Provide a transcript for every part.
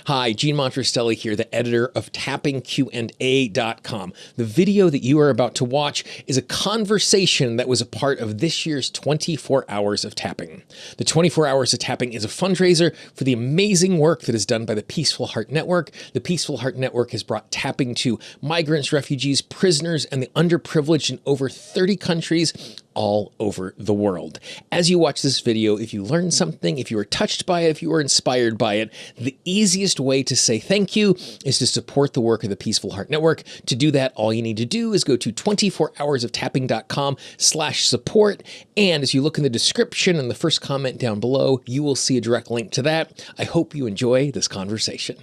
Hi, Gene Monterastelli here, the editor of tappingqna.com. The video that you are about to watch is a conversation that was a part of this year's 24 Hours of Tapping. The 24 Hours of Tapping is a fundraiser for the amazing work that is done by the Peaceful Heart Network. The Peaceful Heart Network has brought tapping to migrants, refugees, prisoners, and the underprivileged in over 30 countries all over the world. As you watch this video, if you learned something, if you were touched by it, if you were inspired by it, the easiest way to say thank you is to support the work of the Peaceful Heart Network. To do that, all you need to do is go to 24hoursoftapping.com/support. And as you look in the description and the first comment down below, you will see a direct link to that. I hope you enjoy this conversation.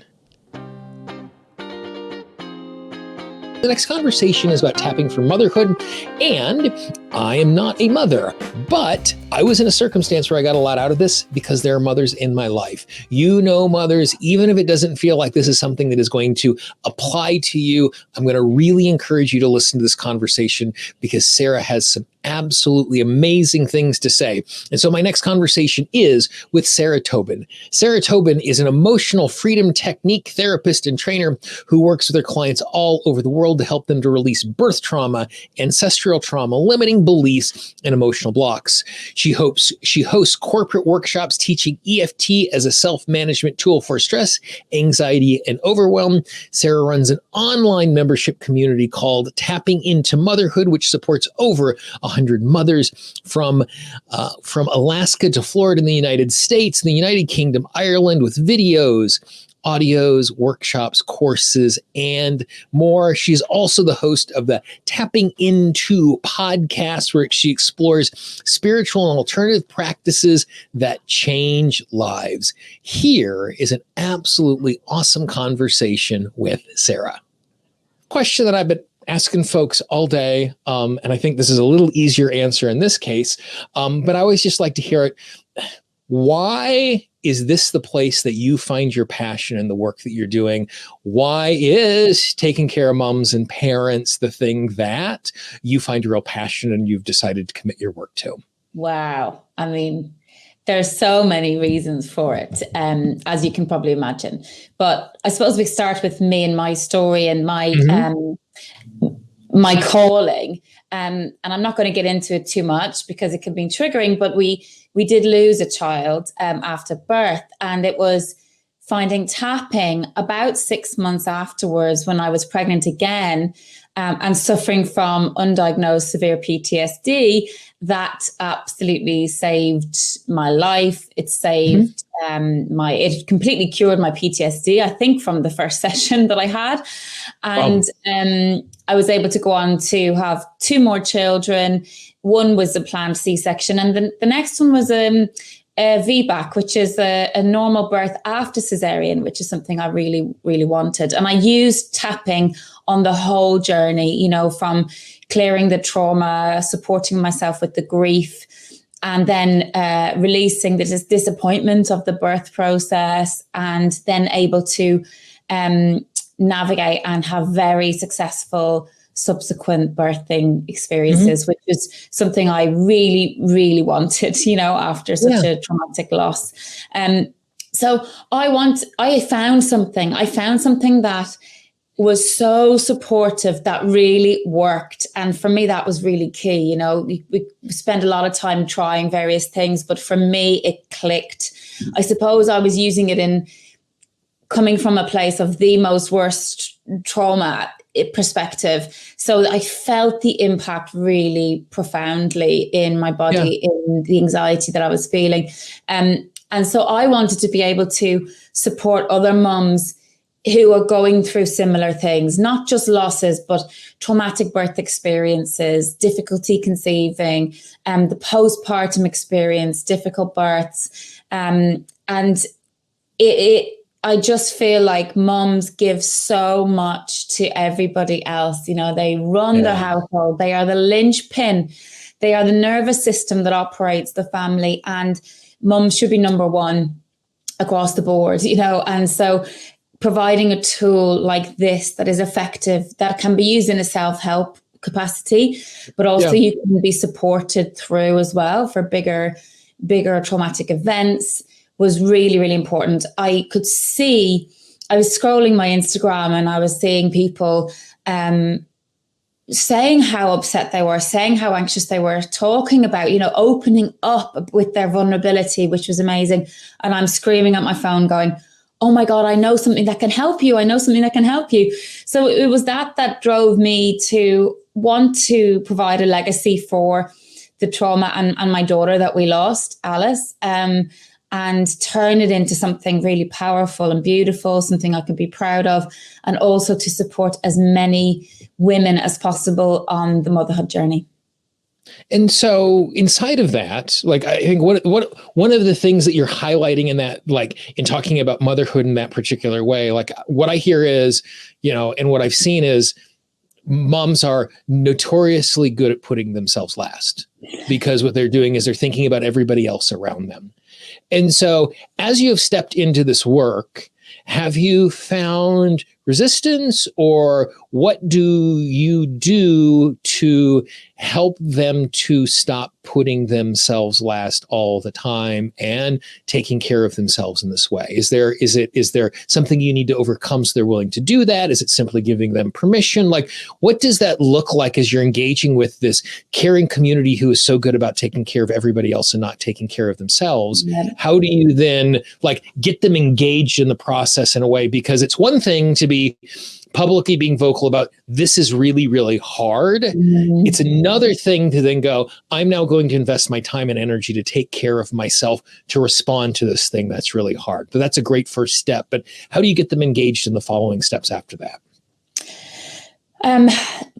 The next conversation is about tapping for motherhood, and I am not a mother, but I was in a circumstance where I got a lot out of this because there are mothers in my life. You know, mothers, even if it doesn't feel like this is something that is going to apply to you, I'm going to really encourage you to listen to this conversation because Sarah has some absolutely amazing things to say. And so my next conversation is with Sarah Tobin. Sarah Tobin is an emotional freedom technique therapist and trainer who works with her clients all over the world to help them to release birth trauma, ancestral trauma, limiting beliefs, and emotional blocks. She hosts corporate workshops teaching EFT as a self-management tool for stress, anxiety, and overwhelm. Sarah runs an online membership community called Tapping into Motherhood, which supports over 100 mothers from Alaska to Florida in the United States, the United Kingdom, Ireland, with videos, audios, workshops, courses, and more. She's also the host of the Tapping Into podcast, where she explores spiritual and alternative practices that change lives. Here is an absolutely awesome conversation with Sarah. Question that I've been asking folks all day, and I think this is a little easier answer in this case, but I always just like to hear it. Why is this the place that you find your passion in the work that you're doing? Why is taking care of moms and parents the thing that you find a real passion and you've decided to commit your work to? Wow. I mean, there's so many reasons for it, as you can probably imagine. But I suppose we start with me and my story and my my calling. And I'm not going to get into it too much because it can be triggering, but we did lose a child after birth, and it was finding tapping about 6 months afterwards when I was pregnant again and suffering from undiagnosed severe PTSD that absolutely saved my life. It saved it completely cured my PTSD, I think, from the first session that I had. And I was able to go on to have 2 more children. One was a planned C-section, and the next one was a VBAC, which is a normal birth after cesarean, which is something I really, really wanted. And I used tapping on the whole journey, you know, from clearing the trauma, supporting myself with the grief, and then releasing the disappointment of the birth process, and then able to navigate and have very successful subsequent birthing experiences, which is something I really, really wanted, you know, after such a traumatic loss. So I found something that was so supportive, that really worked. And for me, that was really key. You know, we spend a lot of time trying various things, but for me, it clicked. I suppose I was using it in coming from a place of the most worst trauma perspective. So I felt the impact really profoundly in my body, in the anxiety that I was feeling. And so I wanted to be able to support other mums who are going through similar things, not just losses, but traumatic birth experiences, difficulty conceiving, the postpartum experience, difficult births. And I just feel like moms give so much to everybody else. You know, they run their household. They are the linchpin. They are the nervous system that operates the family, and moms should be number one across the board, you know. And so providing a tool like this that is effective, that can be used in a self-help capacity, but also you can be supported through as well for bigger traumatic events, was really, really important. I could see I was scrolling my Instagram and I was seeing people saying how upset they were, saying how anxious they were, talking about, opening up with their vulnerability, which was amazing. And I'm screaming at my phone going, oh my God, I know something that can help you. I know something that can help you. So it was that drove me to want to provide a legacy for the trauma and my daughter that we lost, Alice, and turn it into something really powerful and beautiful, something I can be proud of, and also to support as many women as possible on the motherhood journey. And so inside of that, like, I think one of the things that you're highlighting in that, like in talking about motherhood in that particular way, like what I hear is, and what I've seen is moms are notoriously good at putting themselves last, because what they're doing is they're thinking about everybody else around them. And so as you have stepped into this work, have you found resistance, or what do you do to help them to stop putting themselves last all the time and taking care of themselves in this way? Is there something you need to overcome so they're willing to do that? Is it simply giving them permission? Like, what does that look like as you're engaging with this caring community who is so good about taking care of everybody else and not taking care of themselves? Yeah. How do you then get them engaged in the process in a way? Because it's one thing to be publicly being vocal about this is really, really hard. Mm-hmm. It's another thing to then go, I'm now going to invest my time and energy to take care of myself to respond to this thing that's really hard. But that's a great first step. But how do you get them engaged in the following steps after that?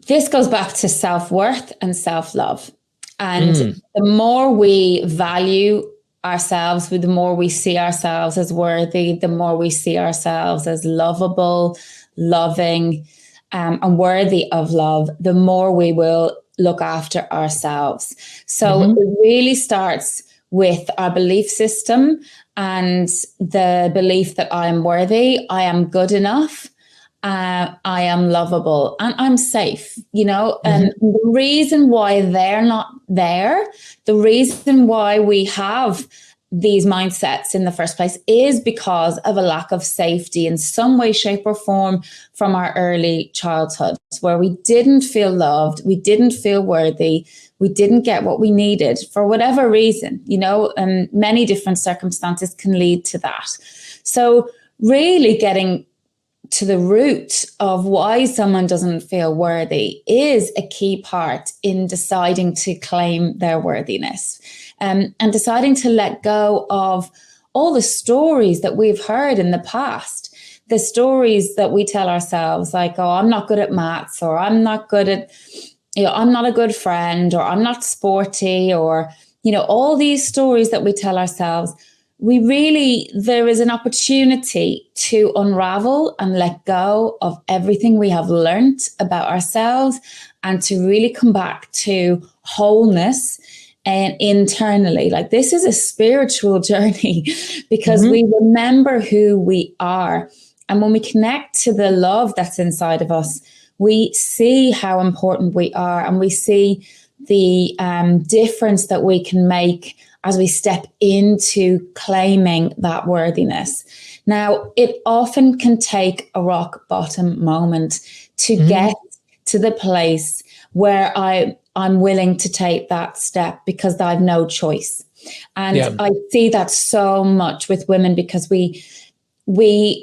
This goes back to self-worth and self-love. And the more we value ourselves, the more we see ourselves as worthy, the more we see ourselves as lovable, loving, and worthy of love, the more we will look after ourselves. So it really starts with our belief system and the belief that I am worthy, I am good enough, I am lovable, and I'm safe, and the reason why they're not there, the reason why we have these mindsets in the first place is because of a lack of safety in some way, shape, or form from our early childhood, where we didn't feel loved, we didn't feel worthy, we didn't get what we needed for whatever reason, and many different circumstances can lead to that. So really getting to the root of why someone doesn't feel worthy is a key part in deciding to claim their worthiness, and deciding to let go of all the stories that we've heard in the past, the stories that we tell ourselves, like, oh, I'm not good at maths, or I'm not good at, I'm not a good friend, or I'm not sporty, or, all these stories that we tell ourselves. There is an opportunity to unravel and let go of everything we have learned about ourselves, and to really come back to wholeness and internally. Like, this is a spiritual journey because we remember who we are. And when we connect to the love that's inside of us, we see how important we are, and we see the difference that we can make as we step into claiming that worthiness. Now, it often can take a rock bottom moment to get to the place where I'm willing to take that step, because I have no choice. And I see that so much with women, because we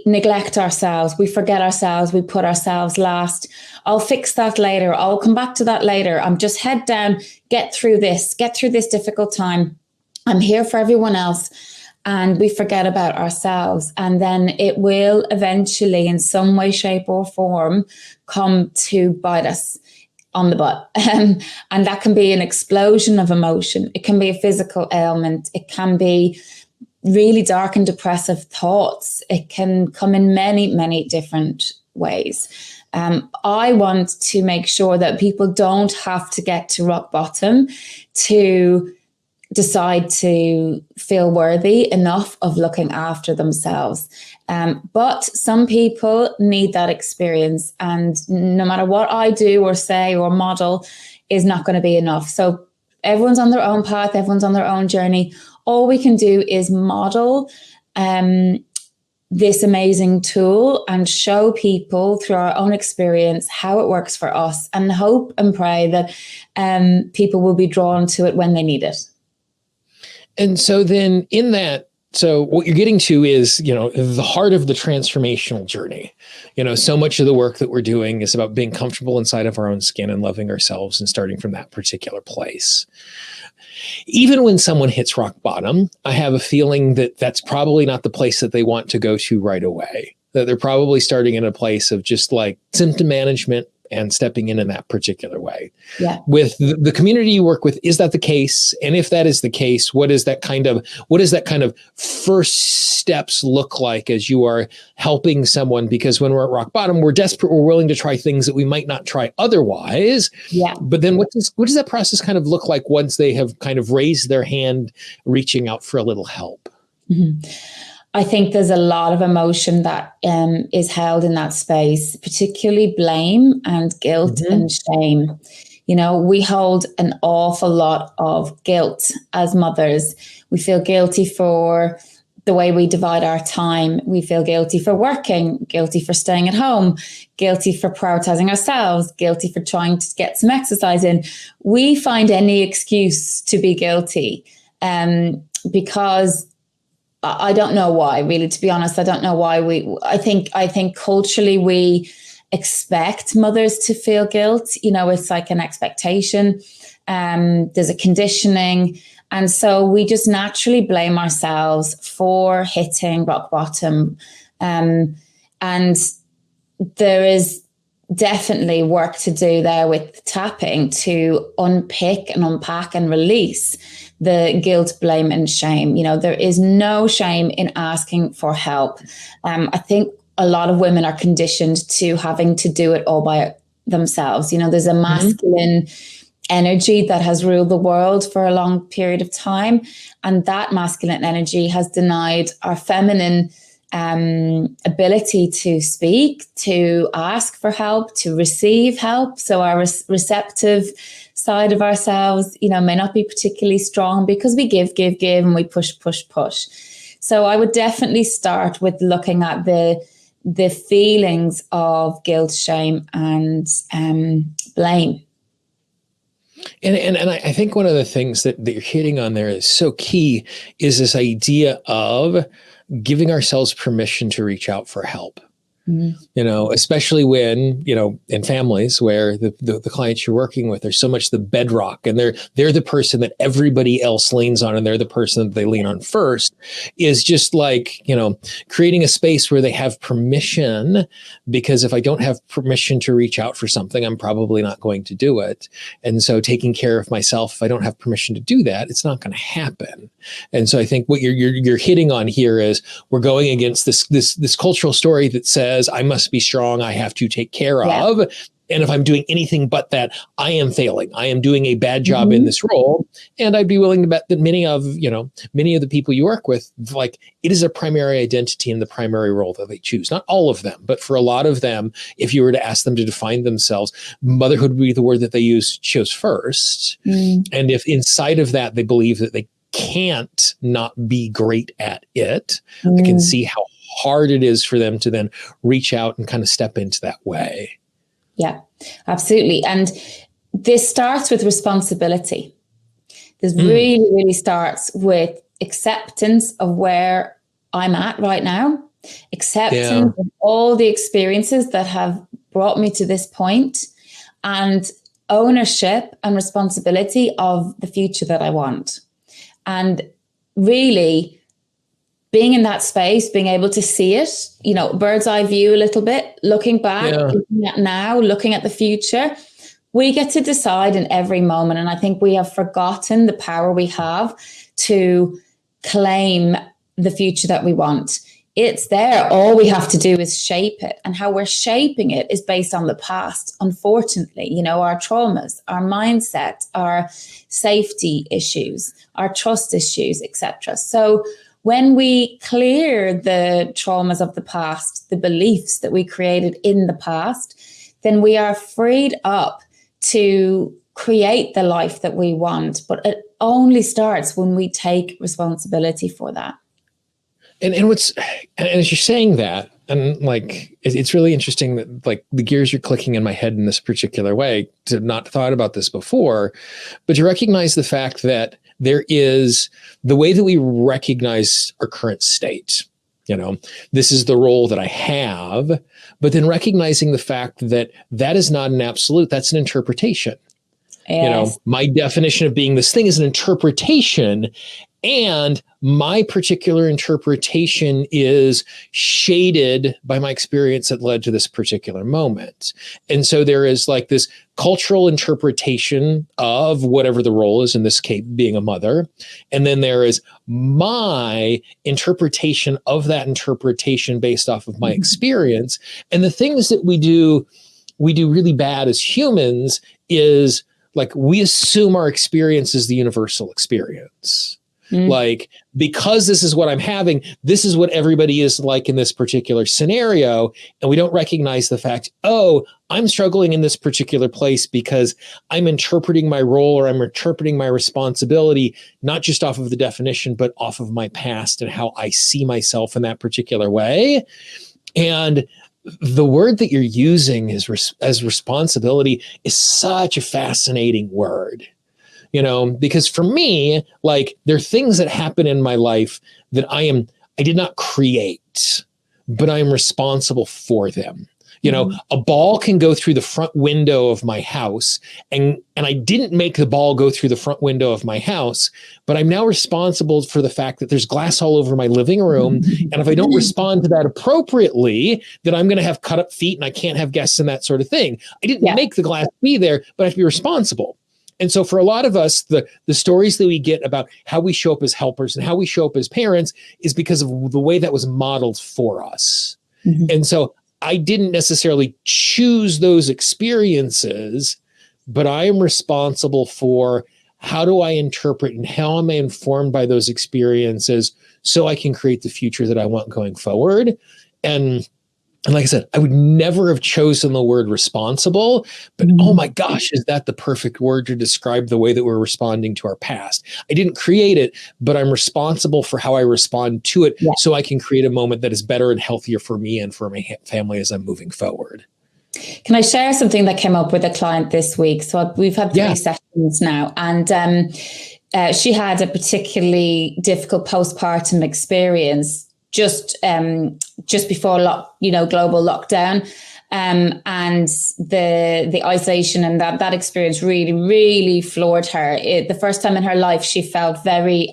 neglect ourselves, we forget ourselves, we put ourselves last. I'll fix that later, I'll come back to that later. I'm just head down, get through this difficult time. I'm here for everyone else. And we forget about ourselves. And then it will eventually, in some way, shape, or form, come to bite us on the butt. And that can be an explosion of emotion. It can be a physical ailment. It can be really dark and depressive thoughts. It can come in many, many different ways. I want to make sure that people don't have to get to rock bottom to decide to feel worthy enough of looking after themselves. But some people need that experience, and no matter what I do or say or model is not going to be enough. So everyone's on their own path, everyone's on their own journey. All we can do is model this amazing tool and show people through our own experience how it works for us, and hope and pray that people will be drawn to it when they need it. And so then in that, so what you're getting to is, the heart of the transformational journey. So much of the work that we're doing is about being comfortable inside of our own skin and loving ourselves and starting from that particular place. Even when someone hits rock bottom, I have a feeling that that's probably not the place that they want to go to right away. That they're probably starting in a place of just like symptom management and stepping in that particular way. Yeah. With the community you work with, is that the case? And if that is the case, what does that kind of first steps look like as you are helping someone? Because when we're at rock bottom, we're desperate, we're willing to try things that we might not try otherwise. Yeah. But then what does that process kind of look like once they have kind of raised their hand, reaching out for a little help? Mm-hmm. I think there's a lot of emotion that is held in that space, particularly blame and guilt and shame. We hold an awful lot of guilt as mothers. We feel guilty for the way we divide our time. We feel guilty for working, guilty for staying at home, guilty for prioritizing ourselves, guilty for trying to get some exercise in. We find any excuse to be guilty because I don't know why, really, to be honest. I don't know why I think culturally we expect mothers to feel guilt. It's like an expectation. There's a conditioning. And so we just naturally blame ourselves for hitting rock bottom. And there is definitely work to do there with tapping to unpick and unpack and release the guilt, blame, and shame. There is no shame in asking for help. I think a lot of women are conditioned to having to do it all by themselves. There's a masculine energy that has ruled the world for a long period of time. And that masculine energy has denied our feminine ability to speak, to ask for help, to receive help. So our receptive side of ourselves, may not be particularly strong because we give, and we push. So I would definitely start with looking at the feelings of guilt, shame, and blame. And I think one of the things that you're hitting on there is so key is this idea of giving ourselves permission to reach out for help. Especially when, in families where the clients you're working with are so much the bedrock and they're the person that everybody else leans on and they're the person that they lean on first, is just like, creating a space where they have permission, because if I don't have permission to reach out for something, I'm probably not going to do it. And so taking care of myself, if I don't have permission to do that, it's not going to happen. And so I think what you're hitting on here is we're going against this cultural story that says, I must be strong, I have to take care of. And if I'm doing anything but that, I am failing. I am doing a bad job in this role. And I'd be willing to bet that many of the people you work with, like, it is a primary identity and the primary role that they choose. Not all of them, but for a lot of them, if you were to ask them to define themselves, motherhood would be the word that they chose first. And if inside of that, they believe that they can't not be great at it, I can see how hard it is for them to then reach out and kind of step into that way. Yeah, absolutely. And this starts with responsibility. This really, really starts with acceptance of where I'm at right now, acceptance of all the experiences that have brought me to this point, and ownership and responsibility of the future that I want. And really being in that space, being able to see it, bird's eye view a little bit, looking back, looking at now, looking at the future. We get to decide in every moment. And I think we have forgotten the power we have to claim the future that we want. It's there. All we have to do is shape it. And how we're shaping it is based on the past, unfortunately. Our traumas, our mindset, our safety issues, our trust issues, etc. So when we clear the traumas of the past, the beliefs that we created in the past, then we are freed up to create the life that we want. But it only starts when we take responsibility for that. And as you're saying that, and like, it's really interesting that like the gears are clicking in my head in this particular way, to not thought about this before, but to recognize the fact that there is the way that we recognize our current state. This is the role that I have, but then recognizing the fact that that is not an absolute, that's an interpretation. Yes. My definition of being this thing is an interpretation, and my particular interpretation is shaded by my experience that led to this particular moment. And so there is like this cultural interpretation of whatever the role is, in this case being a mother. And then there is my interpretation of that interpretation based off of my experience. And the things that we do really bad as humans is like, we assume our experience is the universal experience. Like, because this is what I'm having, this is what everybody is like in this particular scenario. And we don't recognize the fact, oh, I'm struggling in this particular place because I'm interpreting my role, or I'm interpreting my responsibility, not just off of the definition, but off of my past and how I see myself in that particular way. And the word that you're using as responsibility is such a fascinating word. Because for me, like, there are things that happen in my life that I did not create, but I am responsible for them. A ball can go through the front window of my house, and I didn't make the ball go through the front window of my house, but I'm now responsible for the fact that there's glass all over my living room. And if I don't respond to that appropriately, then I'm going to have cut up feet and I can't have guests and that sort of thing. I didn't make the glass be there, but I have to be responsible. And so for a lot of us, the stories that we get about how we show up as helpers and how we show up as parents is because of the way that was modeled for us. And so I didn't necessarily choose those experiences, but I am responsible for how do I interpret and how am I informed by those experiences so I can create the future that I want going forward. And like I said, I would never have chosen the word responsible, but oh my gosh, is that the perfect word to describe the way that we're responding to our past? I didn't create it, but I'm responsible for how I respond to it, so I can create a moment that is better and healthier for me and for my family as I'm moving forward. Can I share something that came up with a client this week? So we've had 3 sessions now, and she had a particularly difficult postpartum experience just before global lockdown, and the isolation and that experience really, really floored her. The first time in her life, she felt very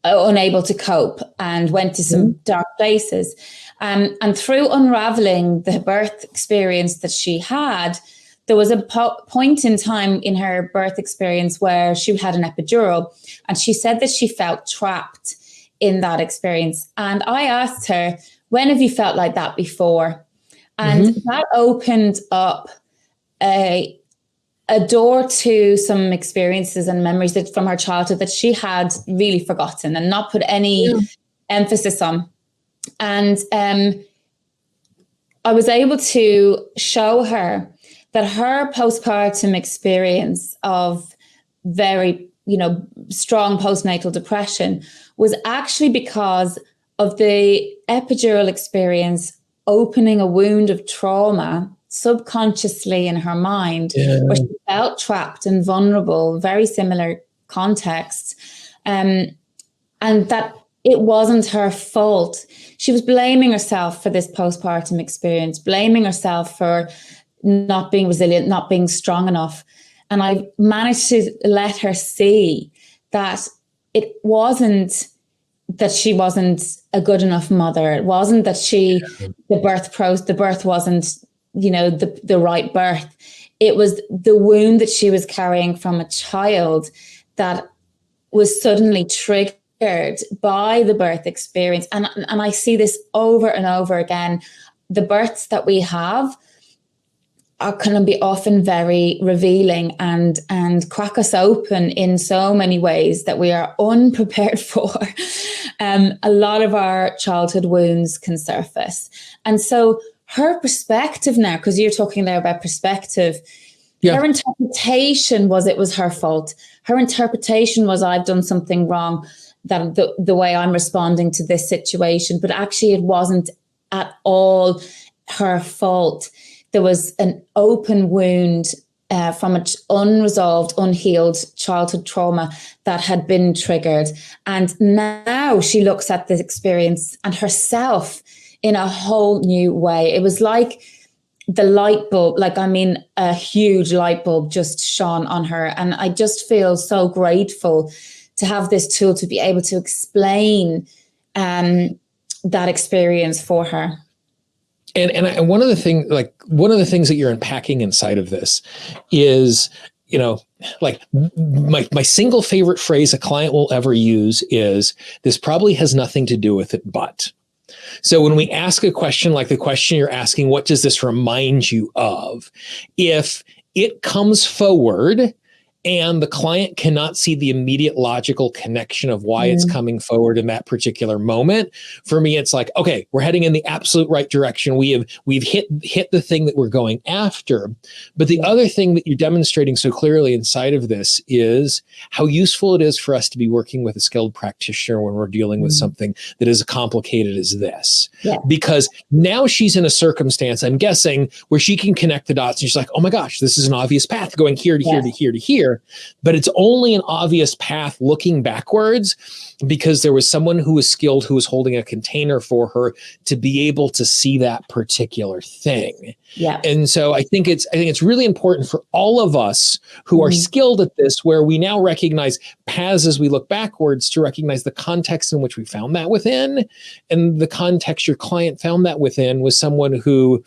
unable to cope and went to some dark places. And through unraveling the birth experience that she had, there was a point in time in her birth experience where she had an epidural, and she said that she felt trapped in that experience. And I asked her, when have you felt like that before? And that opened up a door to some experiences and memories that from her childhood that she had really forgotten and not put any emphasis on. And I was able to show her that her postpartum experience of very, strong postnatal depression was actually because of the epidural experience opening a wound of trauma subconsciously in her mind, where she felt trapped and vulnerable, very similar contexts, and that it wasn't her fault. She was blaming herself for this postpartum experience, blaming herself for not being resilient, not being strong enough. And I managed to let her see that it wasn't that she wasn't a good enough mother. It wasn't that the birth wasn't, the right birth. It was the wound that she was carrying from a child that was suddenly triggered by the birth experience. And I see this over and over again. The births that we have can be often very revealing and crack us open in so many ways that we are unprepared for. A lot of our childhood wounds can surface. And so her perspective now, because you're talking there about perspective, her interpretation was it was her fault. Her interpretation was I've done something wrong. that the way I'm responding to this situation, but actually it wasn't at all her fault. There was an open wound from an unresolved, unhealed childhood trauma that had been triggered. And now she looks at the experience and herself in a whole new way. It was like the light bulb, a huge light bulb just shone on her. And I just feel so grateful to have this tool to be able to explain that experience for her. And one of the things that you're unpacking inside of this is, like my single favorite phrase a client will ever use is, this probably has nothing to do with it, but. So when we ask a question like the question you're asking, what does this remind you of? If it comes forward and the client cannot see the immediate logical connection of why it's coming forward in that particular moment, for me, it's like, okay, we're heading in the absolute right direction. We've hit the thing that we're going after. But the other thing that you're demonstrating so clearly inside of this is how useful it is for us to be working with a skilled practitioner when we're dealing with something that is as complicated as this. Yeah. Because now she's in a circumstance, I'm guessing, where she can connect the dots and she's like, oh my gosh, this is an obvious path going here to here to here to here. But it's only an obvious path looking backwards because there was someone who was skilled, who was holding a container for her to be able to see that particular thing. Yeah. And so I think it's really important for all of us who are skilled at this, where we now recognize paths as we look backwards, to recognize the context in which we found that within. And the context your client found that within was someone who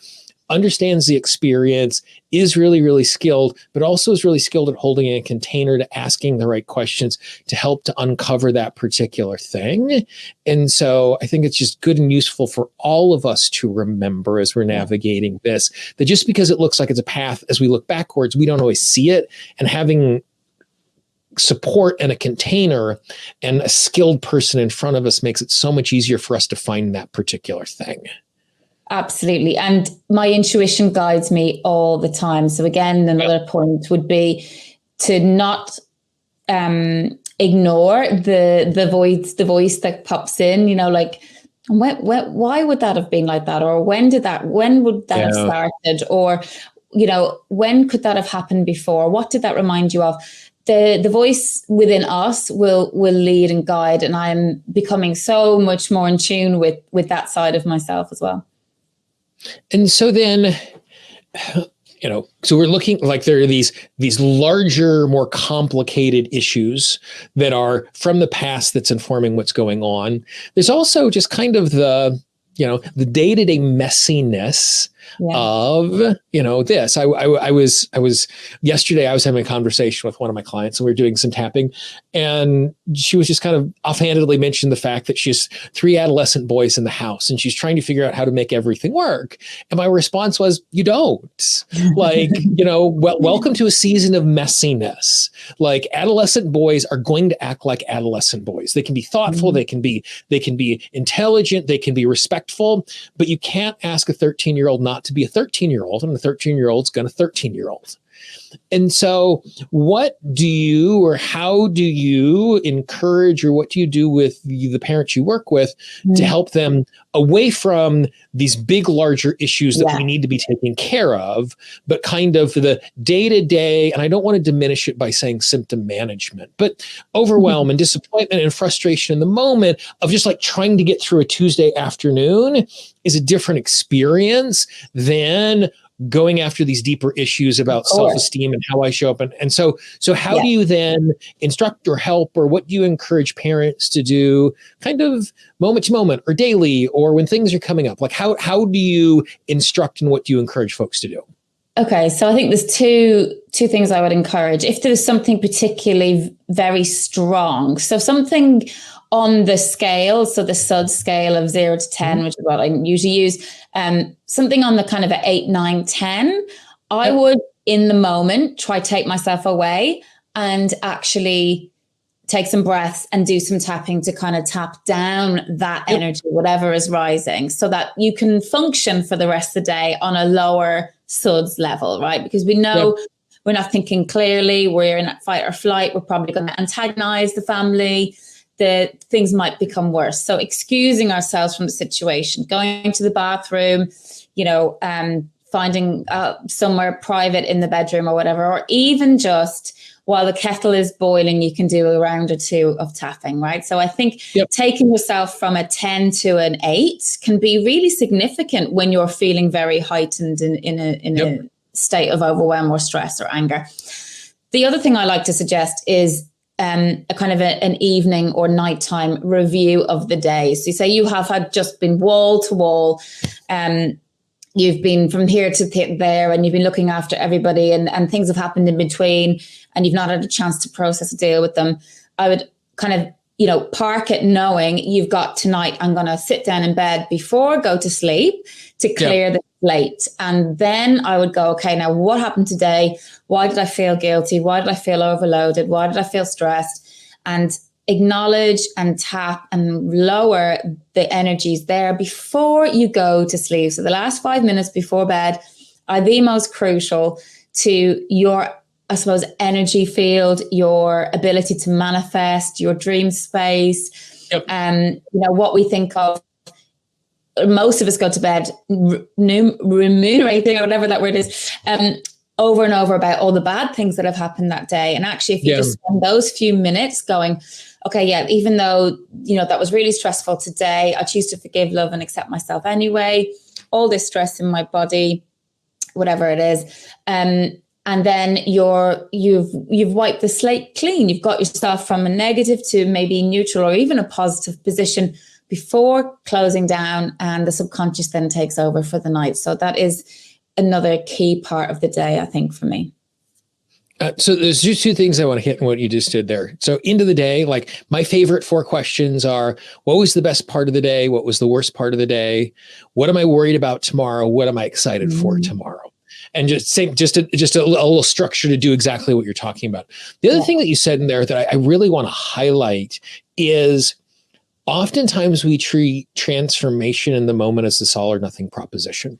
understands the experience, is really, really skilled, but also is really skilled at holding a container to asking the right questions to help to uncover that particular thing. And so I think it's just good and useful for all of us to remember as we're navigating this, that just because it looks like it's a path, as we look backwards, we don't always see it. And having support and a container and a skilled person in front of us makes it so much easier for us to find that particular thing. Absolutely. And my intuition guides me all the time. So again, another point would be to not ignore the voice that pops in, like, why would that have been like that? Or when would that have started? Or, when could that have happened before? What did that remind you of? The voice within us will lead and guide. And I'm becoming so much more in tune with that side of myself as well. And so then, so we're looking like there are these larger, more complicated issues that are from the past that's informing what's going on. There's also just kind of the day-to-day messiness of, this. I was yesterday, I was having a conversation with one of my clients and we were doing some tapping, and she was just kind of offhandedly mentioned the fact that she has 3 adolescent boys in the house and she's trying to figure out how to make everything work. And my response was, you don't. Like, welcome to a season of messiness. Like, adolescent boys are going to act like adolescent boys. They can be thoughtful, they can be intelligent, they can be respectful, but you can't ask a 13-year-old not to be a 13-year-old, and a 13-year-old's going to 13-year-old. And so how do you encourage, or what do you do with the parents you work with to help them away from these big, larger issues that we need to be taking care of, but kind of the day-to-day, and I don't want to diminish it by saying symptom management, but overwhelm and disappointment and frustration in the moment of just like trying to get through a Tuesday afternoon is a different experience than going after these deeper issues about self-esteem and how I show up. And so how do you then instruct or help, or what do you encourage parents to do kind of moment to moment or daily, or when things are coming up? Like how do you instruct, and what do you encourage folks to do? Okay, so I think there's two things I would encourage. If there's something particularly very strong, so something on the scale, so the SUD scale of 0 to 10, which is what I usually use, something on the kind of 8, 9, 10, I would, in the moment, try take myself away and actually take some breaths and do some tapping to kind of tap down that energy, whatever is rising, so that you can function for the rest of the day on a lower SUDS level, right? Because we know we're not thinking clearly, we're in fight or flight, we're probably going to antagonize the family. the things might become worse. So excusing ourselves from the situation, going to the bathroom, finding somewhere private in the bedroom or whatever, or even just while the kettle is boiling, you can do a round or two of tapping, right? So I think taking yourself from a 10 to an 8 can be really significant when you're feeling very heightened in a state of overwhelm or stress or anger. The other thing I like to suggest is a kind of an evening or nighttime review of the day. So you say you have had just been wall to wall, you've been from here to there, and you've been looking after everybody, and things have happened in between, and you've not had a chance to process or deal with them. I would kind of, park it knowing you've got tonight, I'm going to sit down in bed before go to sleep to clear the slate. And then I would go, okay, now what happened today? Why did I feel guilty? Why did I feel overloaded? Why did I feel stressed? And acknowledge and tap and lower the energies there before you go to sleep. So the last 5 minutes before bed are the most crucial to your, I suppose, energy field, your ability to manifest, your dream space. What we think of, most of us go to bed remunerating, or whatever that word is, over and over about all the bad things that have happened that day. And actually, if you just spend those few minutes going, okay, even though, that was really stressful today, I choose to forgive, love, and accept myself anyway. All this stress in my body, whatever it is. And then you've wiped the slate clean. You've got yourself from a negative to maybe neutral or even a positive position before closing down, and the subconscious then takes over for the night. So that is another key part of the day, I think, for me. So there's just two things I want to hit in what you just did there. So into the day, like my favorite 4 questions are, what was the best part of the day? What was the worst part of the day? What am I worried about tomorrow? What am I excited for tomorrow? And just a little structure to do exactly what you're talking about. The other thing that you said in there that I really want to highlight is, oftentimes we treat transformation in the moment as this all or nothing proposition,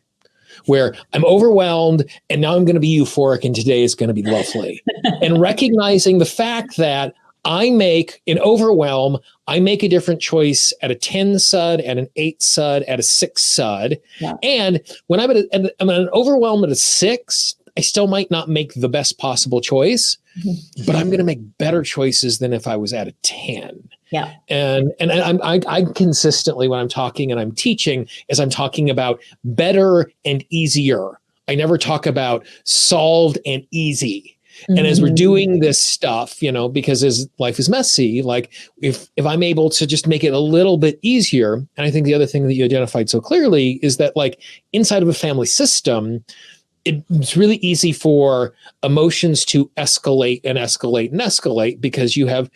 where I'm overwhelmed and now I'm going to be euphoric and today is going to be lovely. And recognizing the fact that I make a different choice at a 10 sud, at an 8 sud, at a 6 sud. Yeah. And when I'm an overwhelm at a 6, I still might not make the best possible choice, but I'm going to make better choices than if I was at a 10. Yeah. And I consistently, when I'm talking and I'm teaching, is I'm talking about better and easier. I never talk about solved and easy. And as we're doing this stuff, because as life is messy, like if I'm able to just make it a little bit easier. And I think the other thing that you identified so clearly is that, like, inside of a family system, it's really easy for emotions to escalate and escalate and escalate, because you have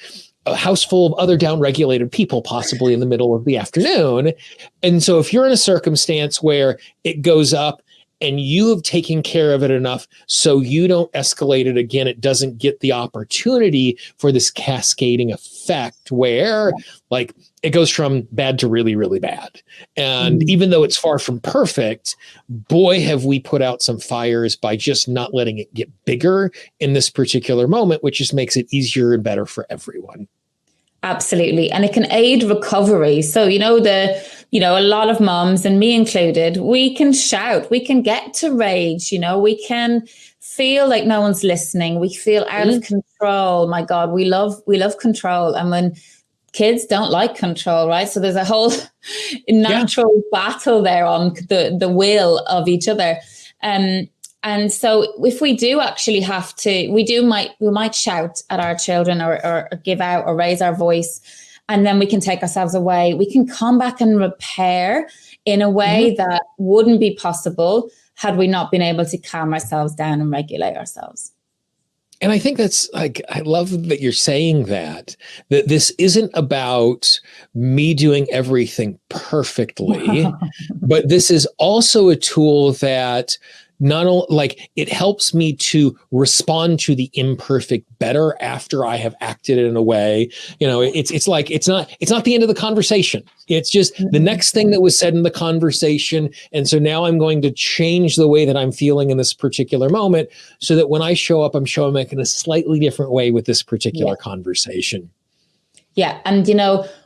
a house full of other downregulated people, possibly in the middle of the afternoon. And so if you're in a circumstance where it goes up and you have taken care of it enough so you don't escalate it again, it doesn't get the opportunity for this cascading effect where, like, it goes from bad to really, really bad. And even though it's far from perfect, boy, have we put out some fires by just not letting it get bigger in this particular moment, which just makes it easier and better for everyone. Absolutely. And it can aid recovery. So, a lot of moms, and me included, we can shout, we can get to rage, we can feel like no one's listening. We feel out of control. My God, we love control. And when kids don't like control, right? So there's a whole natural battle there on the will of each other. And so if we do actually have to, we might shout at our children or give out or raise our voice, and then we can take ourselves away. We can come back and repair in a way that wouldn't be possible had we not been able to calm ourselves down and regulate ourselves. And I think that's, like, I love that you're saying that this isn't about me doing everything perfectly, but this is also a tool that not only, like, it helps me to respond to the imperfect better after I have acted in a way, it's like, it's not the end of the conversation. It's just the next thing that was said in the conversation. And so now I'm going to change the way that I'm feeling in this particular moment so that when I show up, I'm showing up in a slightly different way with this particular conversation. Yeah. And,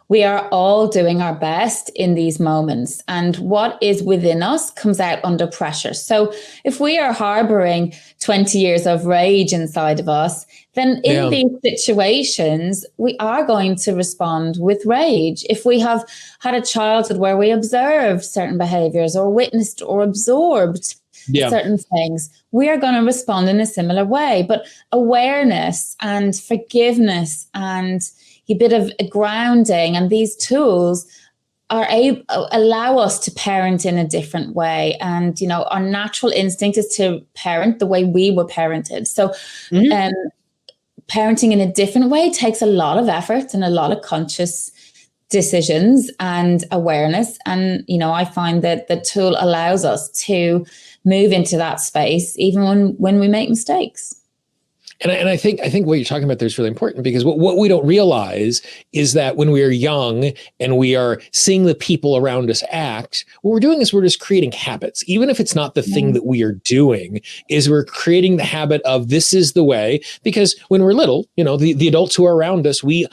we are all doing our best in these moments, and what is within us comes out under pressure. So if we are harboring 20 years of rage inside of us, then in these situations, we are going to respond with rage. If we have had a childhood where we observed certain behaviors or witnessed or absorbed certain things, we are going to respond in a similar way. But awareness and forgiveness and a bit of a grounding and these tools allow us to parent in a different way. And, our natural instinct is to parent the way we were parented. So parenting in a different way takes a lot of effort and a lot of conscious decisions and awareness. And, I find that the tool allows us to move into that space, even when we make mistakes. And I think what you're talking about there is really important, because what we don't realize is that when we are young and we are seeing the people around us act, what we're doing is we're just creating habits. Even if it's not the thing that we are doing, is we're creating the habit of this is the way. Because when we're little, the adults who are around us, we,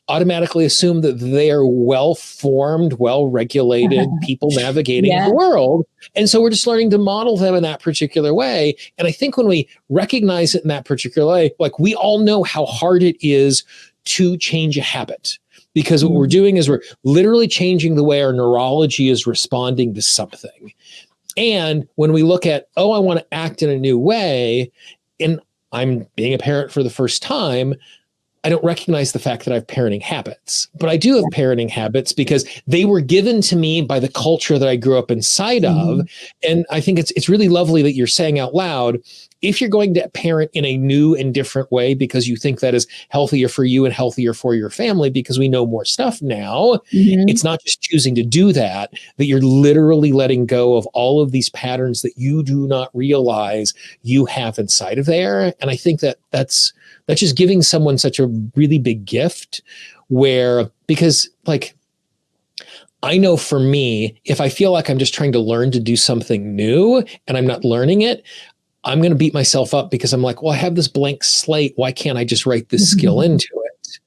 automatically assume that they are well-formed, well-regulated people navigating the world. And so we're just learning to model them in that particular way. And I think when we recognize it in that particular way, like, we all know how hard it is to change a habit, because what we're doing is we're literally changing the way our neurology is responding to something. And when we look at, I want to act in a new way, and I'm being a parent for the first time, I don't recognize the fact that I have parenting habits, but I do have parenting habits because they were given to me by the culture that I grew up inside of. And I think it's really lovely that you're saying out loud, if you're going to parent in a new and different way because you think that is healthier for you and healthier for your family, because we know more stuff now, it's not just choosing to do that you're literally letting go of all of these patterns that you do not realize you have inside of there. And I think that's just giving someone such a really big gift, because I know for me, if I feel like I'm just trying to learn to do something new and I'm not learning it, I'm going to beat myself up because I'm like, well, I have this blank slate. Why can't I just write this skill into it?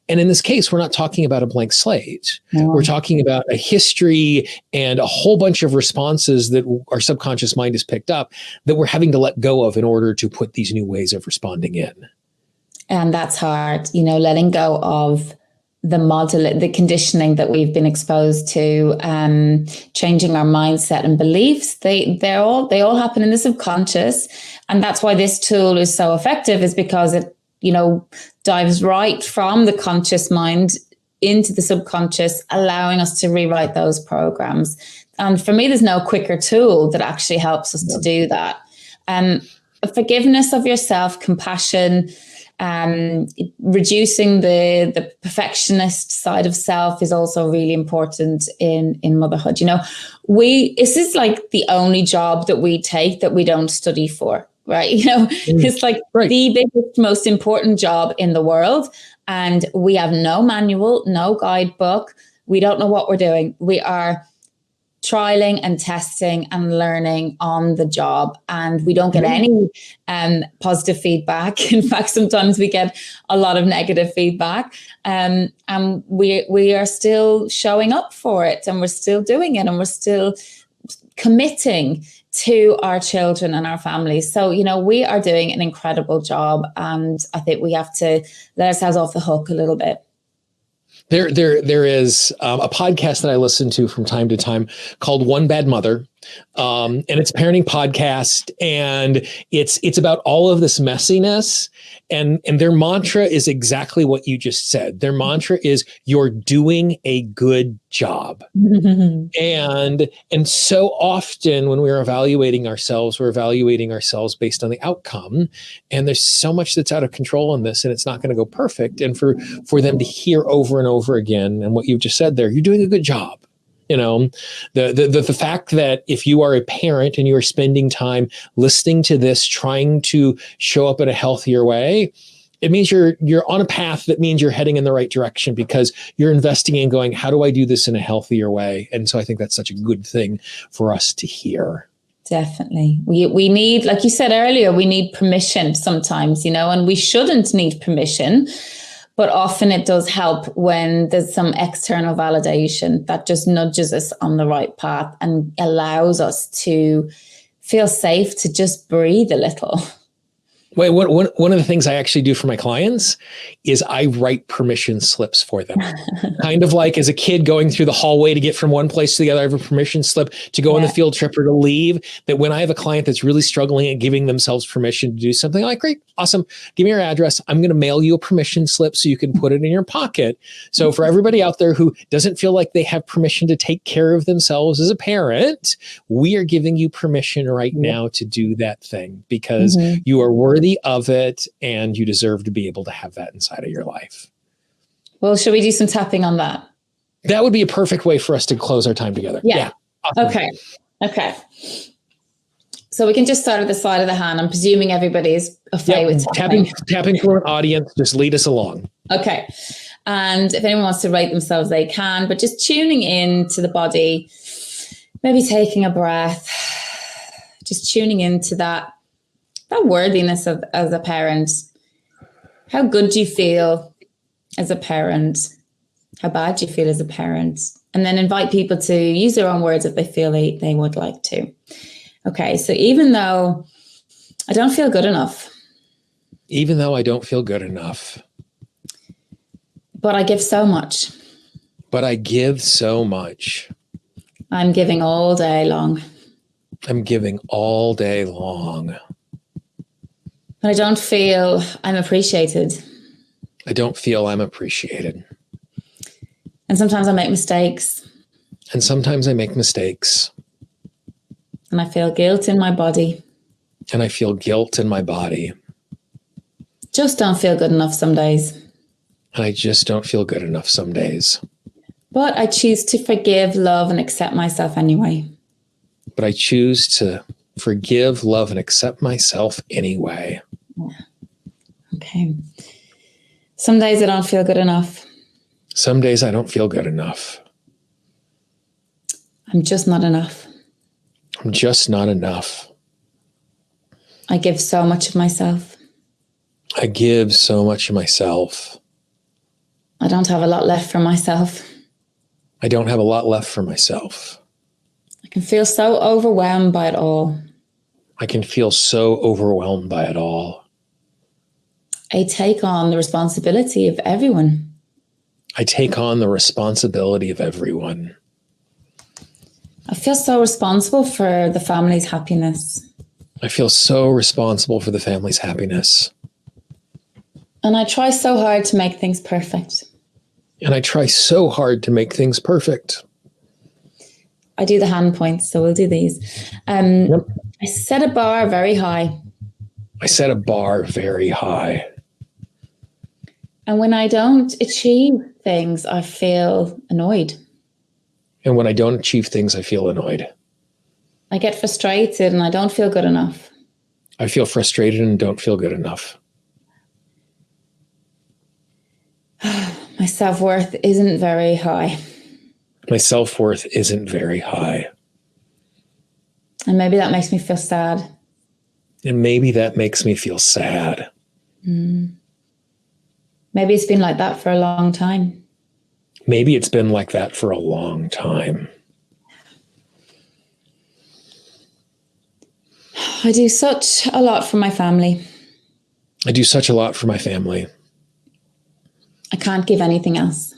And in this case, we're not talking about a blank slate. We're talking about a history and a whole bunch of responses that our subconscious mind has picked up that we're having to let go of in order to put these new ways of responding in. And that's hard, letting go of the conditioning that we've been exposed to, changing our mindset and beliefs. They all happen in the subconscious. And that's why this tool is so effective, is because it, dives right from the conscious mind into the subconscious, allowing us to rewrite those programs. And for me, there's no quicker tool that actually helps us to do that. Forgiveness of yourself, compassion, reducing the perfectionist side of self is also really important in motherhood. This is like the only job that we take that we don't study for, right? It's like the biggest, most important job in the world. And we have no manual, no guidebook. We don't know what we're doing. We are trialing and testing and learning on the job, and we don't get any positive feedback. In fact, sometimes we get a lot of negative feedback, and we are still showing up for it, and we're still doing it, and we're still committing to our children and our families. So, we are doing an incredible job, and I think we have to let ourselves off the hook a little bit. There is a podcast that I listen to from time to time called One Bad Mother. And it's a parenting podcast, and it's about all of this messiness. And their mantra is exactly what you just said. Their mantra is, you're doing a good job. And so often when we're evaluating ourselves, we're evaluating ourselves based on the outcome. And there's so much that's out of control in this, and it's not going to go perfect. And for them to hear over and over again, and what you've just said there, you're doing a good job. The fact that if you are a parent and you are spending time listening to this, trying to show up in a healthier way, it means you're on a path that means you're heading in the right direction, because you're investing in going, how do I do this in a healthier way? And so I think that's such a good thing for us to hear. Definitely. We need, like you said earlier, we need permission sometimes, and we shouldn't need permission. But often it does help when there's some external validation that just nudges us on the right path and allows us to feel safe to just breathe a little. Wait, one of the things I actually do for my clients is I write permission slips for them. Kind of like as a kid going through the hallway to get from one place to the other, I have a permission slip to go on the field trip or to leave. That when I have a client that's really struggling at giving themselves permission to do something, I'm like, great, awesome. Give me your address. I'm going to mail you a permission slip so you can put it in your pocket. So for everybody out there who doesn't feel like they have permission to take care of themselves as a parent, we are giving you permission right now to do that thing because you are worthy of it and you deserve to be able to have that inside of your life. Well, should we do some tapping on that? That would be a perfect way for us to close our time together. Yeah. Awesome. Okay. So we can just start at the side of the hand. I'm presuming everybody's okay with tapping from an audience. Just lead us along. Okay. And if anyone wants to rate themselves, they can, but just tuning in to the body, maybe taking a breath, just tuning into that worthiness of as a parent. How good do you feel as a parent? How bad do you feel as a parent? And then invite people to use their own words if they feel they would like to. Okay, so even though I don't feel good enough. Even though I don't feel good enough. But I give so much. But I give so much. I'm giving all day long. I'm giving all day long. But I don't feel I'm appreciated. I don't feel I'm appreciated. And sometimes I make mistakes. And sometimes I make mistakes. And I feel guilt in my body. And I feel guilt in my body. Just don't feel good enough some days. And I just don't feel good enough some days. But I choose to forgive, love, and accept myself anyway. But I choose to forgive, love, and accept myself anyway. Okay. Some days I don't feel good enough. Some days I don't feel good enough. I'm just not enough. I'm just not enough. I give so much of myself. I give so much of myself. I don't have a lot left for myself. I don't have a lot left for myself. I can feel so overwhelmed by it all. I can feel so overwhelmed by it all. I take on the responsibility of everyone. I take on the responsibility of everyone. I feel so responsible for the family's happiness. I feel so responsible for the family's happiness. And I try so hard to make things perfect. And I try so hard to make things perfect. I do the hand points, so we'll do these. Yep. I set a bar very high. I set a bar very high. And when I don't achieve things, I feel annoyed. And when I don't achieve things, I feel annoyed. I get frustrated and I don't feel good enough. I feel frustrated and don't feel good enough. My self-worth isn't very high. My self-worth isn't very high. And maybe that makes me feel sad. And maybe that makes me feel sad. Maybe it's been like that for a long time. Maybe it's been like that for a long time. I do such a lot for my family. I do such a lot for my family. I can't give anything else.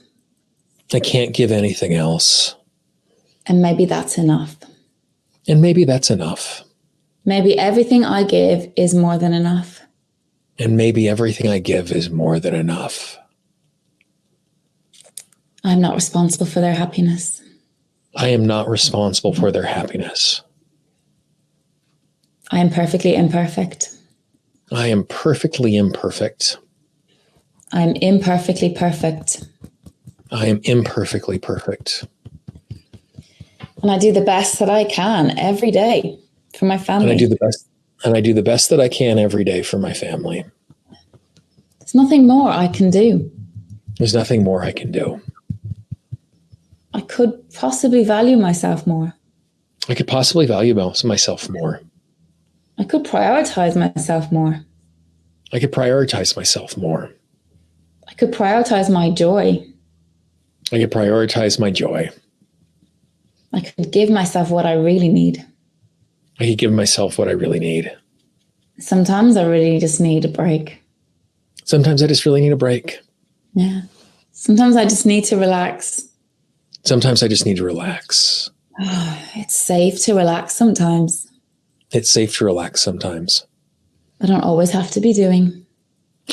I can't give anything else. And maybe that's enough. And maybe that's enough. Maybe everything I give is more than enough. And maybe everything I give is more than enough. I'm not responsible for their happiness. I am not responsible for their happiness. I am perfectly imperfect. I am perfectly imperfect. I'm imperfectly perfect. I am imperfectly perfect. And I do the best that I can every day for my family. And I do the best that I can every day for my family. There's nothing more I can do. There's nothing more I can do. I could possibly value myself more. I could possibly value myself more. I could prioritize myself more. I could prioritize myself more. I could prioritize my joy. I could prioritize my joy. I could give myself what I really need. I could give myself what I really need. Sometimes I really just need a break. Sometimes I just really need a break. Yeah. Sometimes I just need to relax. Sometimes I just need to relax. Oh, it's safe to relax sometimes. It's safe to relax sometimes. I don't always have to be doing.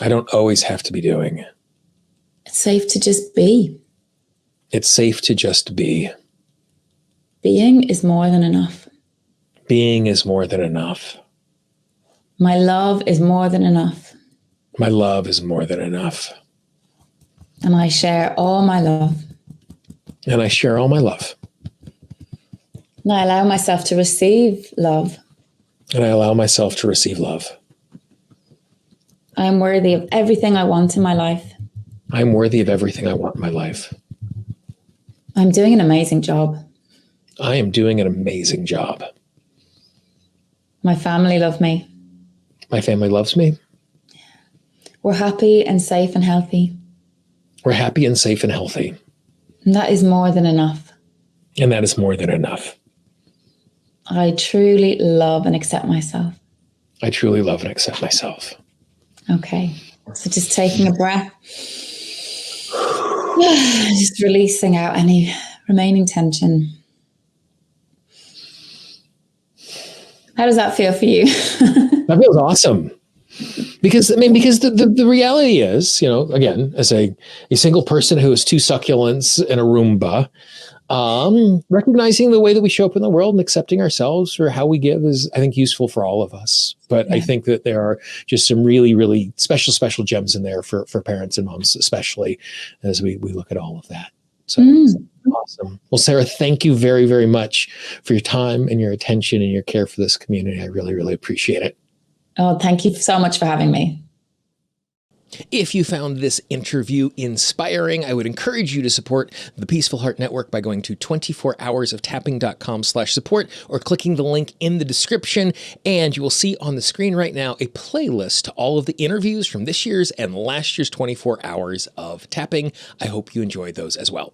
I don't always have to be doing. It's safe to just be. It's safe to just be. Being is more than enough. Being is more than enough. My love is more than enough. My love is more than enough. And I share all my love. And I share all my love. And I allow myself to receive love. And I allow myself to receive love. I am worthy of everything I want in my life. I am worthy of everything I want in my life. I'm doing an amazing job. I am doing an amazing job. My family love me. My family loves me. We're happy and safe and healthy. We're happy and safe and healthy. And that is more than enough. And that is more than enough. I truly love and accept myself. I truly love and accept myself. Okay. So just taking a breath. Just releasing out any remaining tension. How does that feel for you? That feels awesome. Because the reality is, again, as a single person who has 2 succulents and a Roomba, recognizing the way that we show up in the world and accepting ourselves for how we give is, I think, useful for all of us. But yeah. I think that there are just some really, really special gems in there for parents and moms, especially as we look at all of that. So awesome. Well, Sarah, thank you very, very much for your time and your attention and your care for this community. I really, really appreciate it. Oh, thank you so much for having me. If you found this interview inspiring, I would encourage you to support the Peaceful Heart Network by going to 24hoursoftapping.com/support or clicking the link in the description. And you will see on the screen right now a playlist to all of the interviews from this year's and last year's 24 Hours of Tapping. I hope you enjoyed those as well.